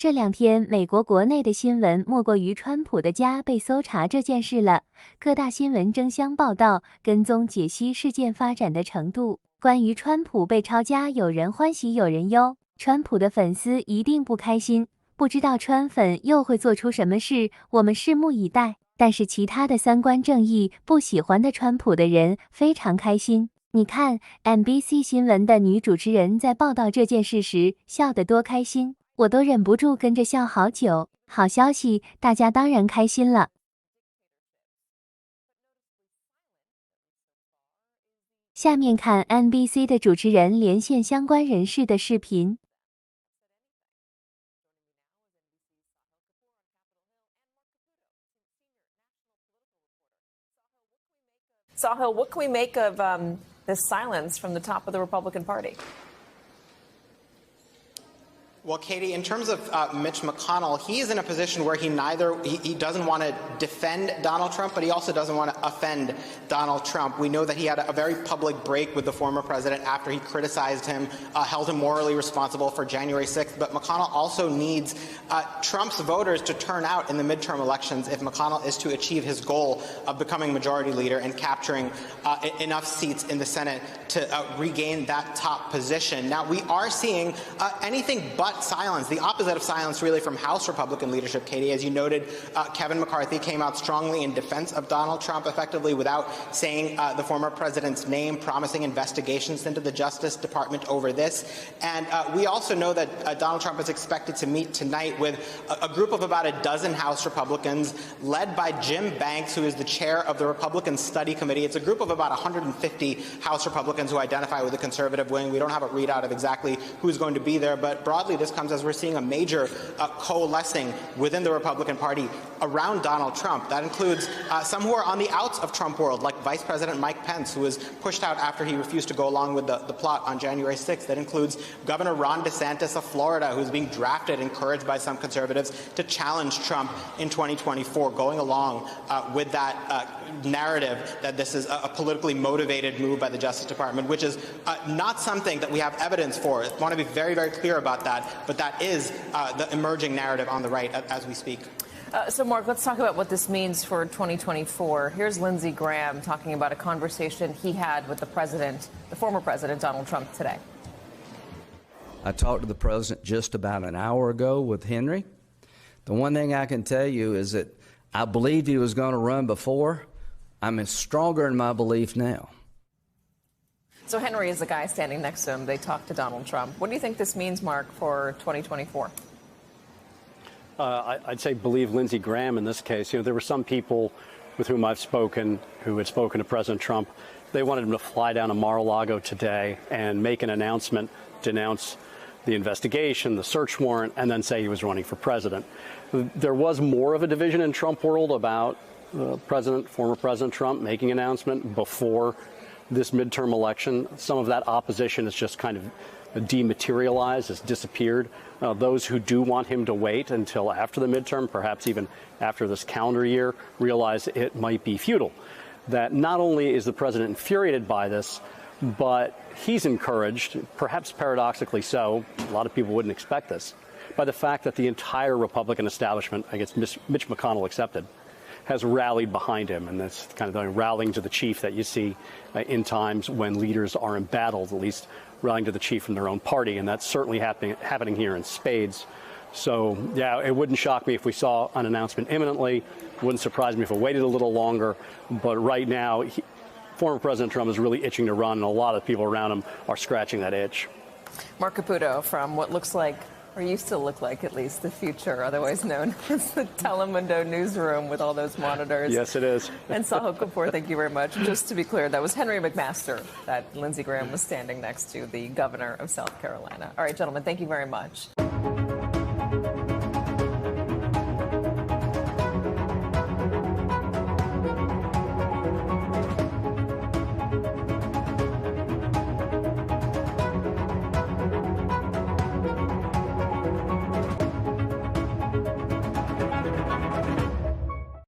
这2天，美国国内的新闻莫过于川普的家被搜查这件事了。各大新闻争相报道，跟踪解析事件发展的程度。关于川普被抄家，有人欢喜有人忧。川普的粉丝一定不开心，不知道川粉又会做出什么事，我们拭目以待。但是其他的三观正义、不喜欢的川普的人非常开心。你看 ，NBC 新闻的女主持人在报道这件事时笑得多开心。我都忍不住跟着笑好久。好消息，大家当然开心了。下面看 NBC 的主持人连线相关人士的视频。Sahil, what can we make of this silence from the top of the Republican Party? Well, Katie, in terms of Mitch McConnell, he is in a position where he doesn't want to defend Donald Trump, but he also doesn't want to offend Donald Trump. We know that he had a very public break with the former president after he criticized him, held him morally responsible for January 6th. But McConnell also needs Trump's voters to turn out in the midterm elections if McConnell is to achieve his goal of becoming majority leader and capturing enough seats in the Senate to regain that top position. Now, we are seeing anything but silence, the opposite of silence really from House Republican leadership, Katie. As you noted, Kevin McCarthy came out strongly in defense of Donald Trump, effectively without saying the former president's name, promising investigations into the Justice Department over this. And we also know that Donald Trump is expected to meet tonight with a group of about a dozen House Republicans led by Jim Banks, who is the chair of the Republican Study Committee. It's a group of about 150 House Republicans who identify with the conservative wing. We don't have a readout of exactly who's going to be there, but broadly this comes as we're seeing a major coalescing within the Republican Party around Donald Trump. That includes some who are on the outs of Trump world, like Vice President Mike Pence, who was pushed out after he refused to go along with the plot on January 6th. That includes Governor Ron DeSantis of Florida, who's being drafted, encouraged by some conservatives to challenge Trump in 2024, going along with that narrative that this is a politically motivated move by the Justice Department, which is not something that we have evidence for. I want to be very, very clear about that. But that is the emerging narrative on the right as we speak. So, Mark, let's talk about what this means for 2024. Here's Lindsey Graham talking about a conversation he had with the former president, Donald Trump, today. I talked to the president just about an hour ago with Henry. The one thing I can tell you is that I believed he was going to run before. I'm stronger in my belief now. So Henry is the guy standing next to him. They talked to Donald Trump. What do you think this means, Mark, for 2024? I'd say believe Lindsey Graham in this case. You know, there were some people with whom I've spoken who had spoken to President Trump. They wanted him to fly down to Mar-a-Lago today and make an announcement, denounce the investigation, the search warrant, and then say he was running for president. There was more of a division in Trump world about former President Trump making an announcement before this midterm election. Some of that opposition has just kind of dematerialized, has disappeared. Those who do want him to wait until after the midterm, perhaps even after this calendar year, realize it might be futile. That not only is the president infuriated by this, but he's encouraged, perhaps paradoxically so, a lot of people wouldn't expect this, by the fact that the entire Republican establishment, I guess Mitch McConnell accepted, has rallied behind him, and that's kind of the rallying to the chief that you see in times when leaders are embattled, at least rallying to the chief from their own party, and that's certainly happening here in spades. So, yeah, it wouldn't shock me if we saw an announcement imminently. Wouldn't surprise me if it waited a little longer. But right now, former President Trump is really itching to run, and a lot of people around him are scratching that itch. Mark Caputo from what looks like, or used to look like at least, the future, otherwise known as the Telemundo newsroom with all those monitors. Yes, it is. And Sahil Kapoor, thank you very much. Just to be clear, that was Henry McMaster that Lindsey Graham was standing next to, the governor of South Carolina. All right, gentlemen, thank you very much.